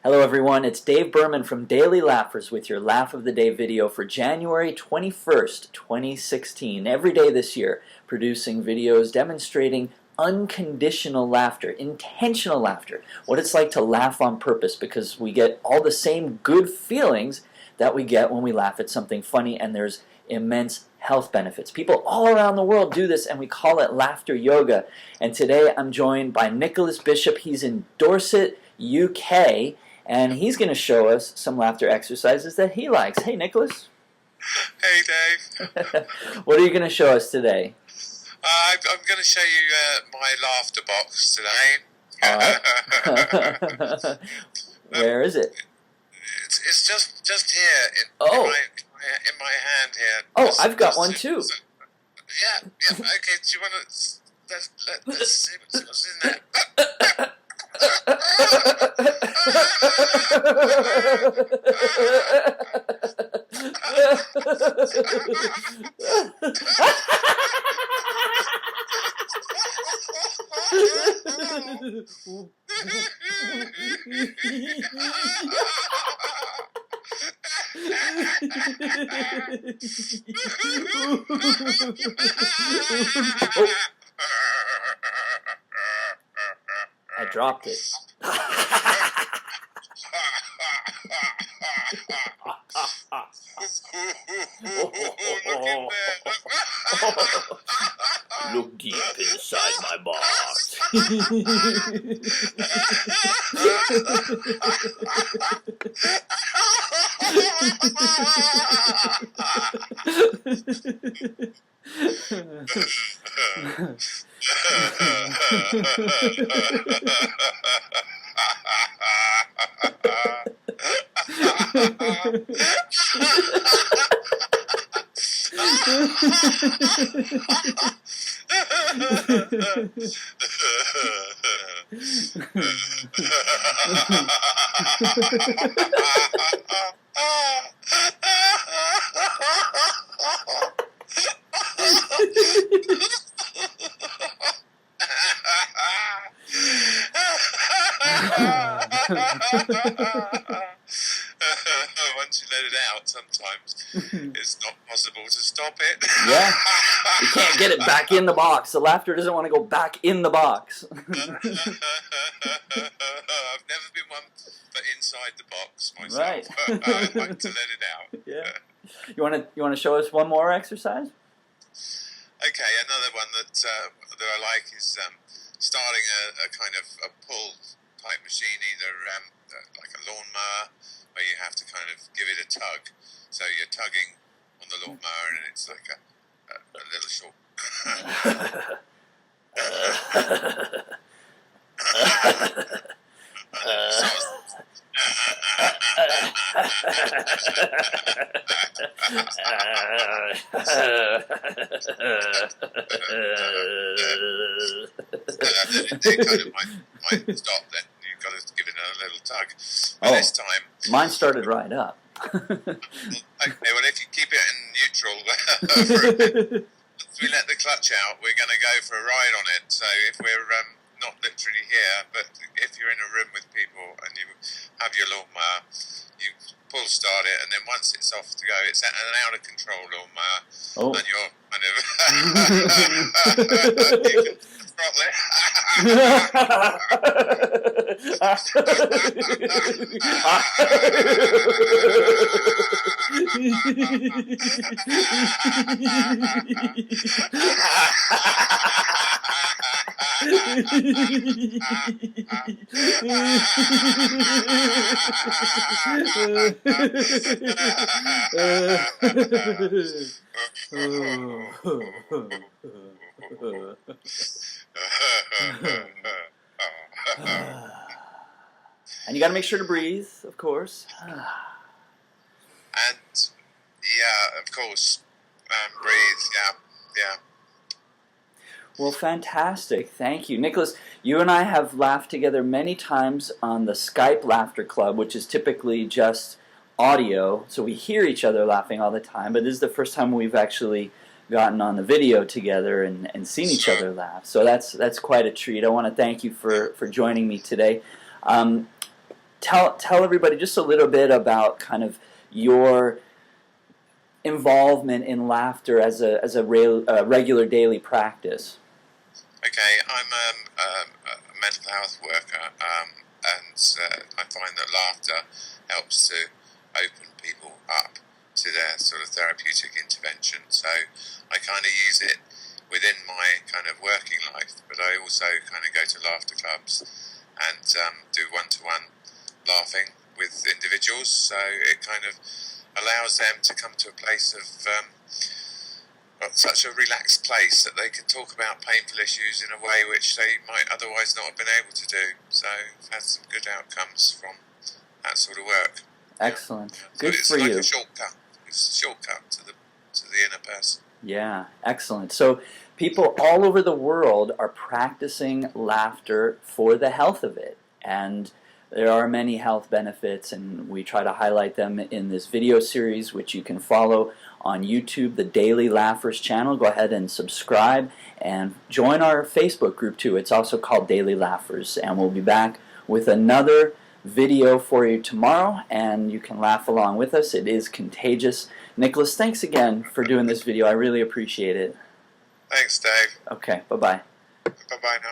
Hello everyone, it's Dave Berman from Daily Laughers with your Laugh of the Day video for January 21st, 2016. Every day this year, producing videos demonstrating unconditional laughter, intentional laughter, what it's like to laugh on purpose, because we get all the same good feelings that we get when we laugh at something funny, and there's immense health benefits. People all around the world do this, and we call it laughter yoga. And today I'm joined by Nicholas Bishop. He's in Dorset, UK, and he's going to show us some laughter exercises that he likes. Hey, Nicholas. Hey, Dave. What are you going to show us today? I'm going to show you my laughter box today. All right. Where is it? It's just here in my hand here. Oh, I've got one too. Yeah. Okay. Do you want to let's see what's in there? I dropped it. Look deep inside my box. Once you let it out, sometimes it's not possible to stop it. Yeah, you can't get it back in the box. The laughter doesn't want to go back in the box. I've never been one for inside the box myself. Right. I like to let it out. Yeah. You want to show us one more exercise? Okay, another one that I like is starting a kind of a pull type machine, either like a lawnmower, where you have to kind of give it a tug. So you're tugging on the lawnmower, and it's like a little short. It kind of might stop then. You've got to give it a little tug. But this time... Mine started right up. Okay, well, if you keep it in neutral once we let the clutch out, we're going to go for a ride on it. So if we're not literally here, but if you're in a room with people and you have your lawnmower, you pull start it, and then once it's off to go, it's an out of control lawnmower, and you're kind of you can throttle it. And you got to make sure to breathe, of course. And yeah, of course, breathe. Yeah. Well, fantastic. Thank you. Nicholas, you and I have laughed together many times on the Skype Laughter Club, which is typically just audio, so we hear each other laughing all the time, but this is the first time we've actually gotten on the video together and seen each other laugh. So that's quite a treat. I want to thank you for joining me today. tell everybody just a little bit about kind of your involvement in laughter as a regular daily practice. Okay, I'm a mental health worker, and I find that laughter helps to open people up to their sort of therapeutic intervention. So I kind of use it within my kind of working life, but I also kind of go to laughter clubs and do one-to-one laughing with individuals. So it kind of allows them to come to a place of such a relaxed place that they can talk about painful issues in a way which they might otherwise not have been able to do. So I've had some good outcomes from that sort of work. Excellent. Yeah. Good so for it's like you. a shortcut. It's a shortcut to the inner person. Yeah, excellent. So people all over the world are practicing laughter for the health of it. And there are many health benefits, and we try to highlight them in this video series, which you can follow on YouTube, the Daily Laughers channel. Go ahead and subscribe and join our Facebook group too. It's also called Daily Laughers, and we'll be back with another video for you tomorrow, and you can laugh along with us. It is contagious. Nicholas, thanks again for doing this video. I really appreciate it. Thanks, Dave. Okay, bye-bye. Bye-bye now.